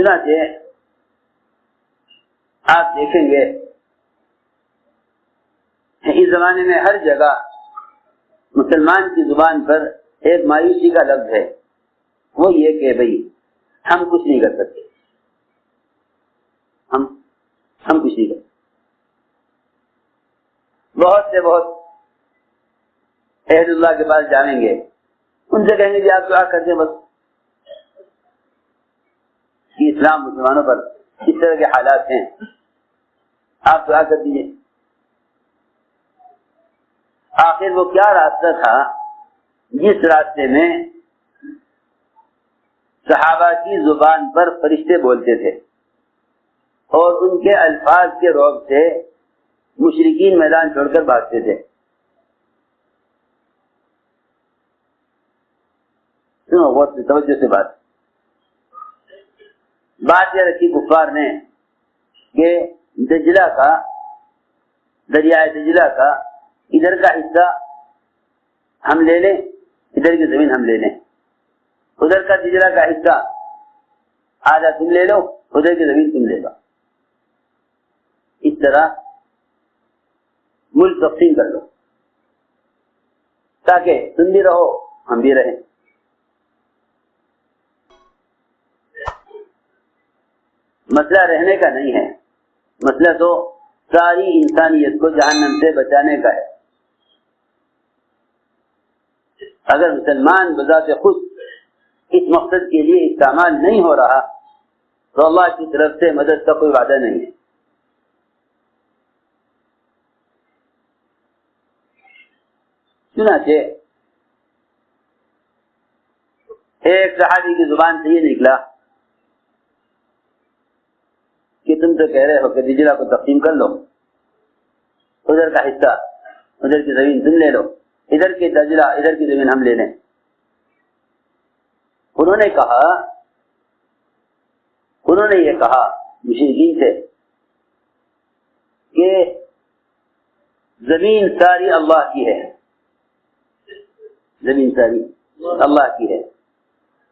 چنانچہ آپ دیکھیں گے اس زمانے میں ہر جگہ مسلمان کی زبان پر ایک مایوسی کا لفظ ہے، وہ یہ کہ بھئی ہم کچھ نہیں کر سکتے، ہم کچھ نہیں کر سکتے۔ بہت سے بہت اہل اللہ کے پاس جائیں گے، ان سے کہیں گے کہ آپ دعا کر دیں بس کہ اسلام مسلمانوں پر اس طرح کے حالات ہیں، آپ دعا کر دیجیے۔ آخر وہ کیا راستہ تھا جس راستے میں صحابہ کی زبان پر فرشتے بولتے تھے اور ان کے الفاظ کے رعب سے مشرکین میدان چھوڑ کر بھاگتے تھے؟ سنو بہت توجہ سے بات یہ رکھی کفار نے کہ دجلہ کا، دریائے دجلہ کا ادھر کا حصہ ہم لے لیں، ادھر کی زمین ہم لے لیں، ادھر کا دجلہ کا حصہ آدھا تم لے لو، ادھر کی زمین تم لے لو، اس طرح ملک تقسیم کر لو تاکہ تم بھی رہو ہم بھی رہیں۔ مسئلہ رہنے کا نہیں ہے، مسئلہ تو ساری انسانیت کو جہنم سے بچانے کا ہے۔ اگر مسلمان بذات خود اس مقصد کے لیے استعمال نہیں ہو رہا تو اللہ کی طرف سے مدد کا کوئی وعدہ نہیں ہے۔ چنانچہ ایک صحابی کی زبان سے یہ نکلا کہ تم تو کہہ رہے ہو کہ دجلہ کو تقسیم کر لو، ادھر کا حصہ ادھر کی زمین تم لے لو، ادھر کی دجلہ ادھر کی زمین ہم لے لیں۔ انہوں نے یہ کہا مشرکین سے کہ زمین ساری اللہ کی ہے، زمین ساری اللہ کی ہے،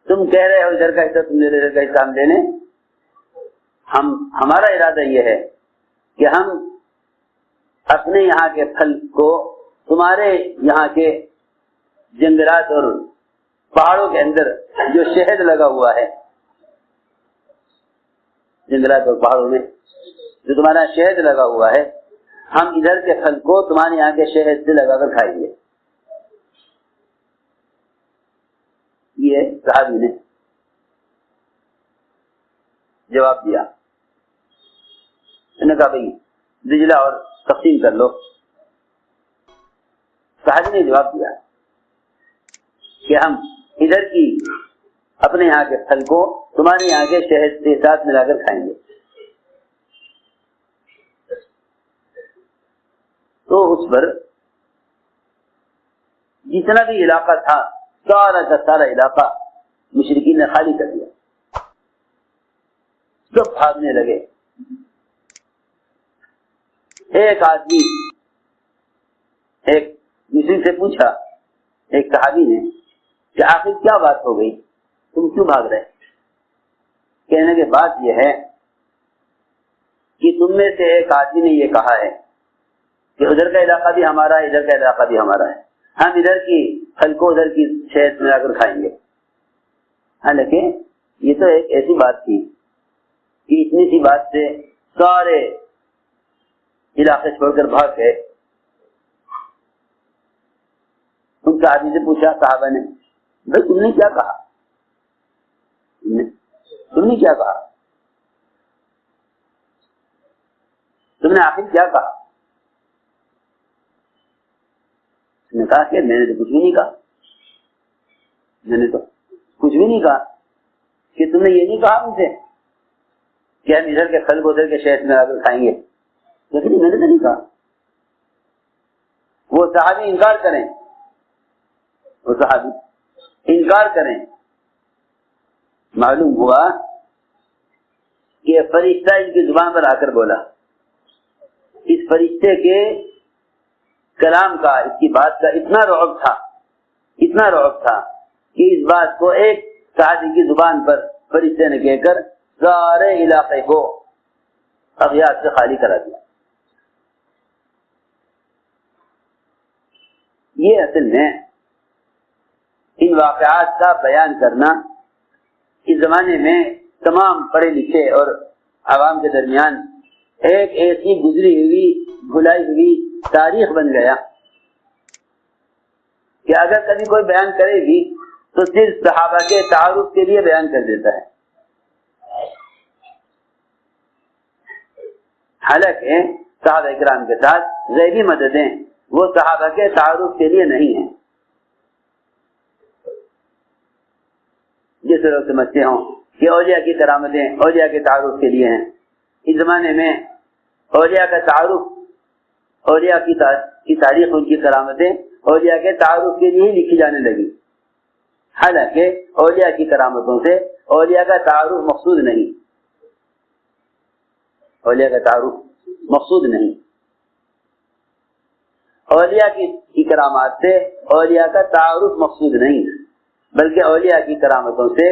تم کہہ رہے ہو ادھر کا حصہ تم لے لو، ادھر کا حصہ ہم لے لیں۔ ہمارا ارادہ یہ ہے کہ ہم اپنے یہاں کے پھل کو تمہارے یہاں کے جنگلات اور پہاڑوں کے اندر جو شہد لگا ہوا ہے، جنگلات اور پہاڑوں میں جو تمہارا شہد لگا ہوا ہے، ہم ادھر کے پھل کو تمہارے یہاں کے شہد سے لگا کر کھائیں گے۔ یہ صحابی نے جواب دیا، انہوں نے کہا بھئی دجلہ اور تقسیم کر لو۔ صحابی نے جواب دیا کہ ہم ادھر کی اپنے یہاں کے پھل کو تمہارے یہاں کے شہد کے ساتھ ملا کر کھائیں گے۔ تو اس پر جتنا بھی علاقہ تھا سارا کا سارا علاقہ مشرکین نے خالی کر دیا، سب بھاگنے لگے۔ ایک آدمی ایک مشرک سے پوچھا، ایک صحابی نے، کہ آخر کیا بات ہو گئی، تم کیوں بھاگ رہے؟ کہنے کی بات یہ ہے کہ تم میں سے ایک آدمی نے یہ کہا ہے کہ ادھر کا علاقہ بھی ہمارا ہے، ادھر کا علاقہ بھی ہمارا ہے، ہم ادھر کی پھل کو ادھر کی شہد ملا کر کھائیں گے۔ حالانکہ یہ تو ایک ایسی بات تھی کہ اتنی سی بات سے سارے علاقے چھوڑ کر بھاگ گئے۔ ان صحابی سے پوچھا صحابہ نے، بھائی تم نے کیا کہا، تم نے کیا کہا، تم نے آخر کیا کہا؟ اس نے کہا کہ میں نے تو کچھ بھی نہیں کہا، میں نے تو کچھ بھی نہیں کہا، کہ تم نے یہ نہیں کہا مجھے کہ ہم ادھر کے پھل کو ادھر کے شہد میں لا کر کھائیں گے، لیکن میں نے تو نہیں کہا۔ وہ صحابی انکار کریں، وہ صحابی انکار کریں، معلوم ہوا کہ فرشتہ ان کی زبان پر آ کر بولا۔ اس فرشتے کے کلام کا، اس کی بات کا اتنا رعب تھا، اتنا رعب تھا کہ اس بات کو ایک صحابی کی زبان پر فرشتے نے کہہ کر سارے علاقے کو اغیار سے خالی کرا دیا. یہ اصل میں ان واقعات کا بیان کرنا اس زمانے میں تمام پڑھے لکھے اور عوام کے درمیان ایک ایسی گزری ہوئی بھلائی ہوئی تاریخ بن گیا کہ اگر کبھی کوئی بیان کرے بھی تو صرف صحابہ کے تعارف کے لیے بیان کر دیتا ہے. حالانکہ صحابہ کرام کے ساتھ غیبی مددیں وہ صحابہ کے تعارف کے لیے نہیں ہیں. جس لوگ سمجھتے ہوں کہ اولیاء کی کرامتیں اولیاء کے تعارف کے لیے ہیں، اس زمانے میں اولیاء کا تعارف، اولیاء کی تاریخ، ان کی کرامتیں اولیاء کے تعارف کے لیے ہی لکھی جانے لگی. حالانکہ اولیاء کی کرامتوں سے اولیاء کا تعارف مقصود نہیں، اولیاء کا تعارف مقصود نہیں. اولیاء کی کرامات سے اولیاء کا تعارف مقصود نہیں، بلکہ اولیاء کی کرامتوں سے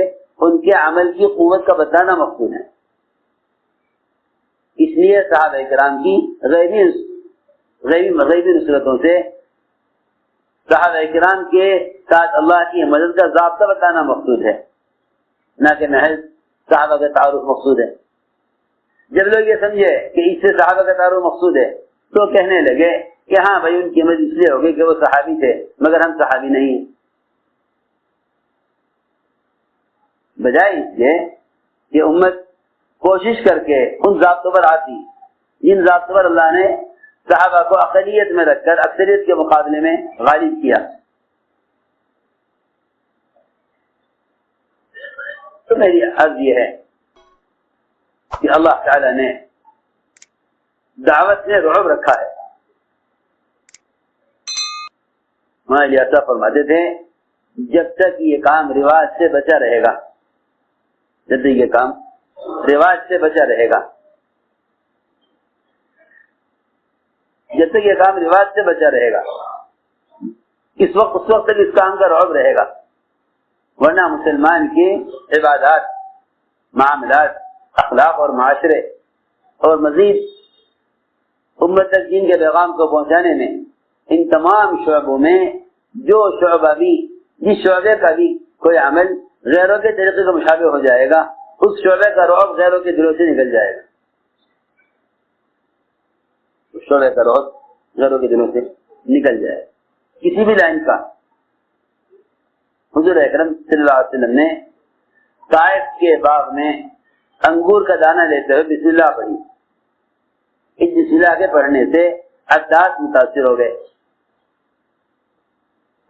ان کے عمل کی قوت کا بتانا مقصود ہے. اس لیے صحابہ کرام کی غیبی نصرتوں سے صحابہ کرام کے ساتھ اللہ کی مدد کا ضابطہ بتانا مقصود ہے، نہ کہ محض صحابہ کا تعارف مقصود ہے. جب لوگ یہ سمجھے کہ اس سے صحابہ کا تعارف مقصود ہے تو کہنے لگے کہ ہاں بھائی ان کی مدد اس لیے ہوگی کہ وہ صحابی تھے مگر ہم صحابی نہیں ہیں. بجائے اس کے کہ امت کوشش کر کے ان ضابطوں پر آتی جن ضابطوں پر اللہ نے صحابہ کو اقلیت میں رکھ کر اکثریت کے مقابلے میں غالب کیا. تو میری عرض یہ ہے کہ اللہ تعالی نے دعوت میں رعب رکھا ہے. ہمارے لیے فرماتے تھے جب تک یہ کام رواج سے بچا رہے گا، جب تک یہ کام رواج سے بچا رہے گا، جب تک یہ کام رواج سے بچا رہے گا اس وقت تک اس کام کا رعب رہے گا. ورنہ مسلمان کی عبادات، معاملات، اخلاق اور معاشرے اور مزید امت تک دین کے پیغام کو پہنچانے میں ان تمام شعبوں میں جو شعبہ بھی، جس شعبے کا بھی کوئی عمل غیروں کے طریقے کا مشابہ ہو جائے گا اس شعبے کا رعب غیروں کے دلوں سے نکل جائے گا. اس شعبے کا رعب غیروں کے دلوں سے نکل جائے گا. کسی بھی لائن کا حضور اکرم صلی اللہ علیہ وسلم نے طائف کے باغ میں انگور کا دانہ لیتے ہوئے بسم اللہ پڑھی. اس بسم اللہ کے پڑھنے سے عداس متاثر ہو گئے،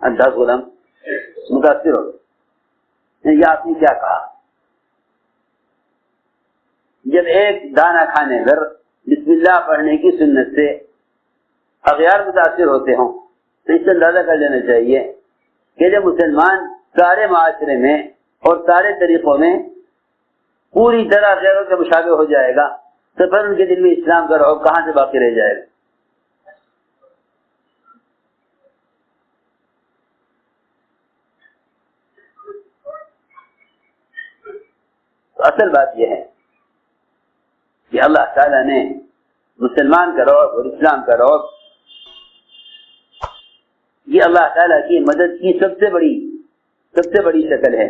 عداس غلام متاثر ہو گئے. یہ آپ نے کیا کہا؟ جب ایک دانہ کھانے پر بسم اللہ پڑھنے کی سنت سے اغیار متاثر ہوتے ہوں تو اس سے اندازہ کر لینا چاہیے کہ جب مسلمان سارے معاشرے میں اور سارے طریقوں میں پوری طرح غیروں کے مشابہ ہو جائے گا تو پھر ان کے دل میں اسلام کا رعب کہاں سے باقی رہ جائے گا؟ تو اصل بات یہ ہے کہ اللہ تعالیٰ نے مسلمان کا رعب اور اسلام کا رعب یہ اللہ تعالیٰ کی مدد کی سب سے بڑی شکل ہے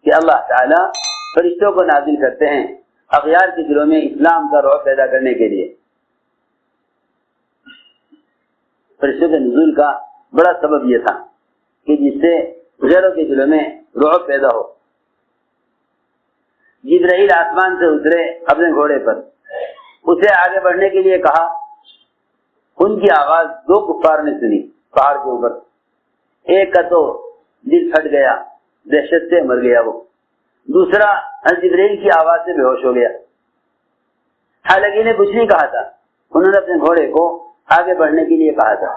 کہ اللہ تعالیٰ فرشتوں کو نازل کرتے ہیں اغیار کے دلوں میں اسلام کا رعب پیدا کرنے کے لیے. فرشتوں کے نزول کا بڑا سبب یہ تھا کہ جس سے غیروں کے دلوں میں رعب پیدا ہو. جبرائیل آسمان سے اترے اپنے گھوڑے پر، اسے آگے بڑھنے کے لیے کہا. ان کی آواز دو کفار نے سنی پہاڑ کے اوپر. ایک کا تو دل پھٹ گیا، دہشت سے مر گیا وہ. دوسرا جبرائیل کی آواز سے بے ہوش ہو گیا. حالانکہ انہیں کچھ نہیں کہا تھا، انہوں نے اپنے گھوڑے کو آگے بڑھنے کے لیے کہا تھا،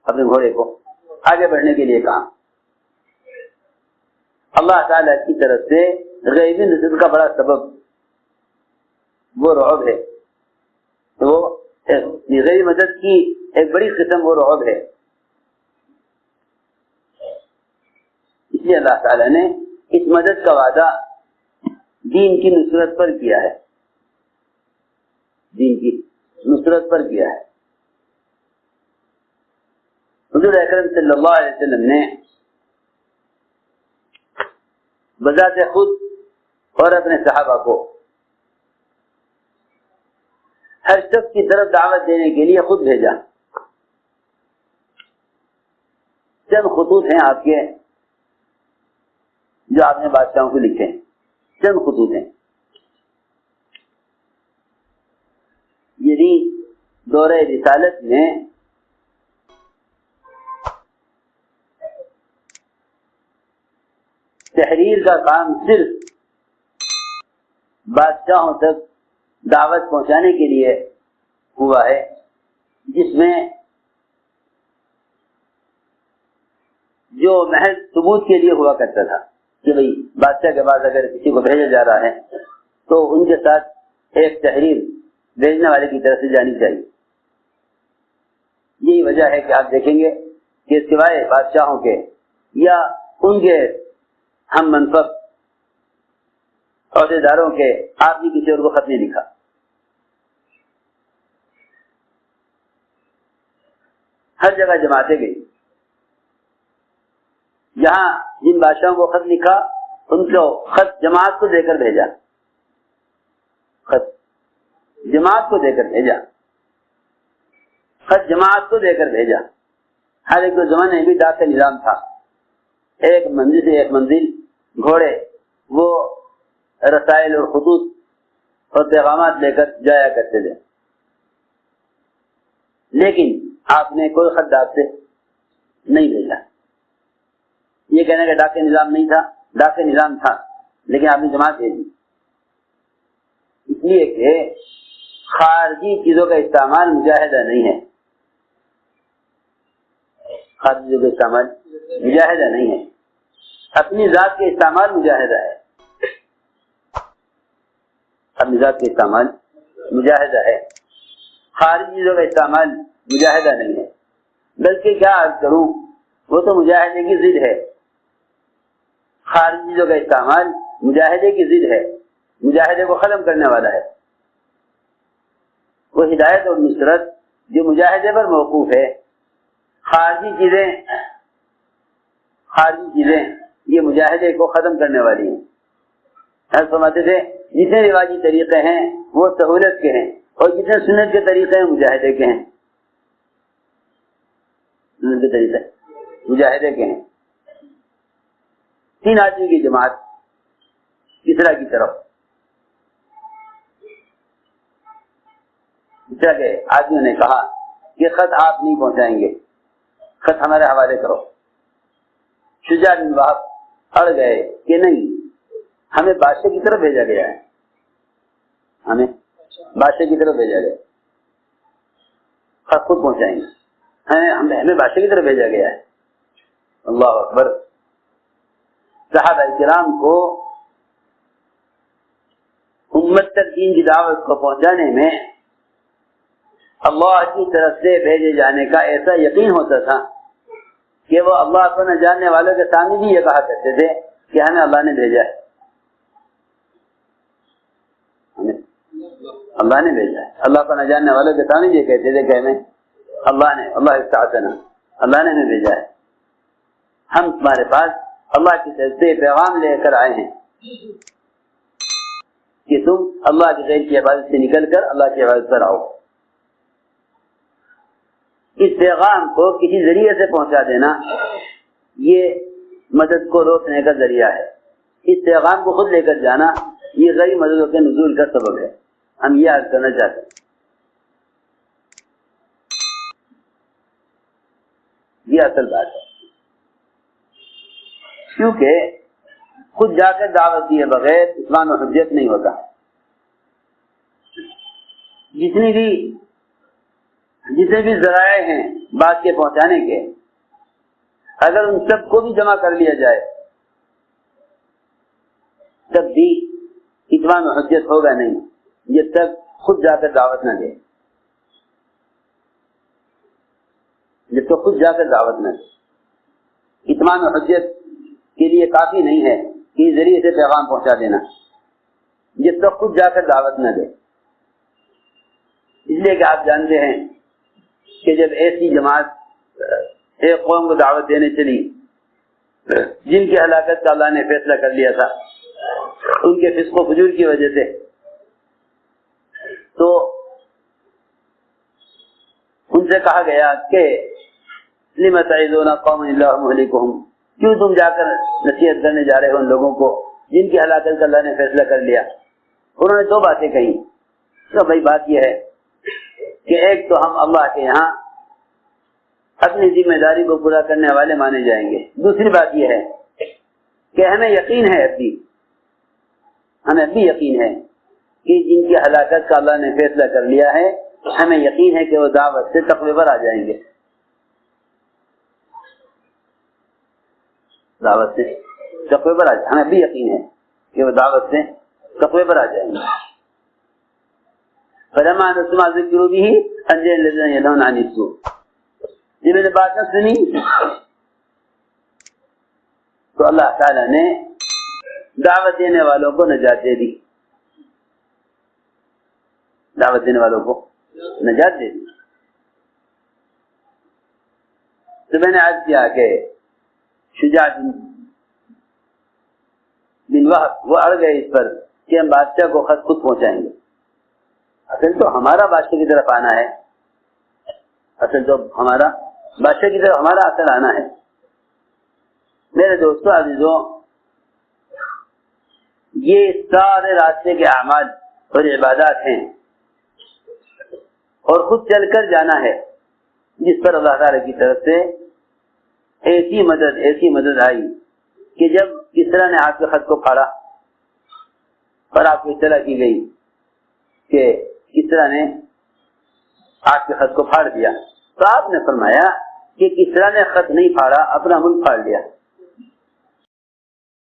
اپنے گھوڑے کو آگے بڑھنے کے لیے کہا. اللہ تعالیٰ کی طرف سے غیبی نصرت کا بڑا سبب وہ رعب ہے. وہ غیبی مدد کی ایک بڑی قسم وہ رعب ہے. اس لیے اللہ تعالیٰ نے اس مدد کا وعدہ دین کی نصرت پر کیا ہے، دین کی نصرت پر کیا ہے۔ حضور اکرم صلی اللہ علیہ وسلم نے بذات خود اور اپنے صحابہ کو ہر شخص کی طرف دعوت دینے کے لیے خود بھیجا۔ چند خطوط ہیں آپ کے جو آپ نے بادشاہوں کو لکھے ہیں، چند خطوط ہیں۔ یعنی دورہ رسالت میں تحریر کا کام صرف بادشاہوں تک دعوت پہنچانے کے لیے ہوا ہے، جس میں جو محض ثبوت کے لیے ہوا کرتا تھا کہ بھئی بادشاہ کے بعد اگر کسی کو بھیجا جا رہا ہے تو ان کے ساتھ ایک تحریر بھیجنے والے کی طرف سے جانی چاہیے۔ یہی وجہ ہے کہ آپ دیکھیں گے کہ سوائے بادشاہوں کے یا ان کے ہم منصب عہدے داروں کے آپ نے کسی اور کو خط نہیں لکھا۔ ہر جگہ جماعتیں گئی، جہاں جن بادشاہوں کو خط لکھا ان کو خط جماعت کو دے کر بھیجا، خط جماعت کو دے کر بھیجا، خط جماعت کو دے کر بھیجا۔ ہر ایک زمانے میں بھی ڈاک کا نظام تھا، ایک منزل سے ایک منزل گھوڑے وہ رسائل اور خطوط اور پیغامات لے کر جایا کرتے تھے، لیکن آپ نے کوئی خط ڈاک سے نہیں بھیجا۔ یہ کہنے کا ڈاک کا نظام نہیں تھا، ڈاک کا نظام تھا لیکن آپ نے جماعت بھیجی، اس لیے کہ خارجی چیزوں کا استعمال مجاہدہ نہیں ہے، خارجی چیزوں کا استعمال مجاہدہ نہیں ہے، اپنی ذات کے استعمال مجاہدہ ہے، اپنی ذات کے استعمال مجاہدہ ہے، خارجی چیزوں کا استعمال مجاہدہ نہیں ہے۔ بلکہ کیا عرض کروں، وہ تو مجاہدے کی ضد ہے، خارجی چیزوں کا استعمال مجاہدے کی ضد ہے، مجاہدے کو ختم کرنے والا ہے۔ وہ ہدایت اور نصرت جو مجاہدے پر موقوف ہے، خارجی چیزیں یہ مجاہدے کو ختم کرنے والی ہیں۔ ایسا فرماتے تھے جتنے رواجی طریقے ہیں وہ سہولت کے ہیں اور جتنے سنت کے طریقے ہیں مجاہدے کے ہیں، سنت کے طریقے مجاہدے کے ہیں۔ 3 آدمی کی جماعت کسرا کی طرف، کسرا کے آدمیوں نے کہا کہ خط آپ نہیں پہنچائیں گے، خط ہمارے حوالے کرو۔ شجاع بن وہب اڑ گئے کہ نہیں، ہمیں بادشاہ کی طرف بھیجا گیا ہے، ہمیں بادشاہ کی طرف بھیجا گیا، خط خود پہنچائیں گے، ہمیں بادشاہ کی طرف بھیجا گیا ہے۔ اللہ اکبر۔ صحابہ کرام کو امت تک دین کی دعوت کو پہنچانے میں اللہ کی طرف سے بھیجے جانے کا ایسا یقین ہوتا تھا کہ وہ اللہ کو نہ جاننے والوں کے سامنے بھی یہ کہا کرتے تھے کہ ہمیں اللہ نے بھیجا ہے، ہمیں اللہ نے بھیجا ہے۔ اللہ کو نہ جاننے والوں کے سامنے یہ کہتے تھے کہ ہمیں اللہ استعاذنا، اللہ نے ہمیں بھیجا ہے، ہم تمہارے پاس اللہ کی طرف سے پیغام لے کر آئے ہیں کہ تم اللہ کے غیر کی عبادت سے نکل کر اللہ کی عبادت پر آؤ۔ اس پیغام کو کسی ذریعے سے پہنچا دینا یہ مدد کو روکنے کا ذریعہ ہے، اس پیغام کو خود لے کر جانا یہ غیر مددوں کے نزول کا سبب ہے۔ ہم یہ عرض کرنا چاہتے ہیں، یہ اصل بات ہے، کیونکہ خود جا کر دعوت دیے بغیر اسلام و حجت نہیں ہوتا۔ جتنے بھی ذرائع ہیں بات کے پہنچانے کے، اگر ان سب کو بھی جمع کر لیا جائے تب بھی اتمام حجت ہوگا نہیں جب تک خود جا کر دعوت نہ دے، جب تک خود جا کر دعوت نہ دے۔ اتمام حجت کے لیے کافی نہیں ہے کہ اس ذریعے سے پیغام پہنچا دینا، جس پر خود جا کر دعوت نہ دے. اس لیے کہ آپ جانتے ہیں کہ جب ایسی جماعت ایک قوم کو دعوت دینے چلی جن کی ہلاکت کا اللہ نے فیصلہ کر لیا تھا ان کے فسق و فجور کی وجہ سے، تو ان سے کہا گیا کہ لم تعظون قوما اللہ مہلکہم، کیوں تم جا کر نصیحت کرنے جا رہے ہو ان لوگوں کو جن کی ہلاکت کا اللہ نے فیصلہ کر لیا. انہوں نے دو باتیں کہی. تو بھائی بات یہ ہے کہ ایک تو ہم اللہ کے یہاں اپنی ذمہ داری کو پورا کرنے والے مانے جائیں گے. دوسری بات یہ ہے کہ ہمیں یقین ہے ہمیں بھی یقین ہے کہ جن کی ہلاکت کا اللہ نے فیصلہ کر لیا ہے ہمیں یقین ہے کہ وہ دعوت سے تقوی پر آ جائیں گے. دعوت سے تقوی پر آ جائیں، ہمیں بھی یقین ہے کہ وہ دعوت سے تقوی پر آ جائیں گے. فلما نسوا ذکروا به انجينا الذين ينهون عن السوء. جب میں نے بات نہ سنی تو اللہ تعالیٰ نے دعوت دینے والوں کو نجات دے دی. دعوت دینے والوں کو نجات دے دی. تو میں نے عرض کیا کہ شجاع بن وہب وہ اڑ گئے اس پر کہ ہم بادشاہ کو خط خود پہنچائیں گے. اصل تو ہمارا بادشاہ کی طرف آنا ہے، اصل تو ہمارا بادشاہ کی طرف ہمارا اصل آنا ہے. میرے دوستو عزیزوں، یہ سارے راستے کے اعمال اور عبادات ہیں اور خود چل کر جانا ہے جس پر اللہ تعالی کی طرف سے ایسی مدد آئی کہ جب کسرا نے آپ کے خط کو پھاڑا اور آپ کو اطلاع کی گئی کہ کسرا نے آپ کے خط کو پھاڑ دیا، تو آپ نے فرمایا کہ کسرا نے خط نہیں پھاڑا، اپنا ملک پھاڑ لیا.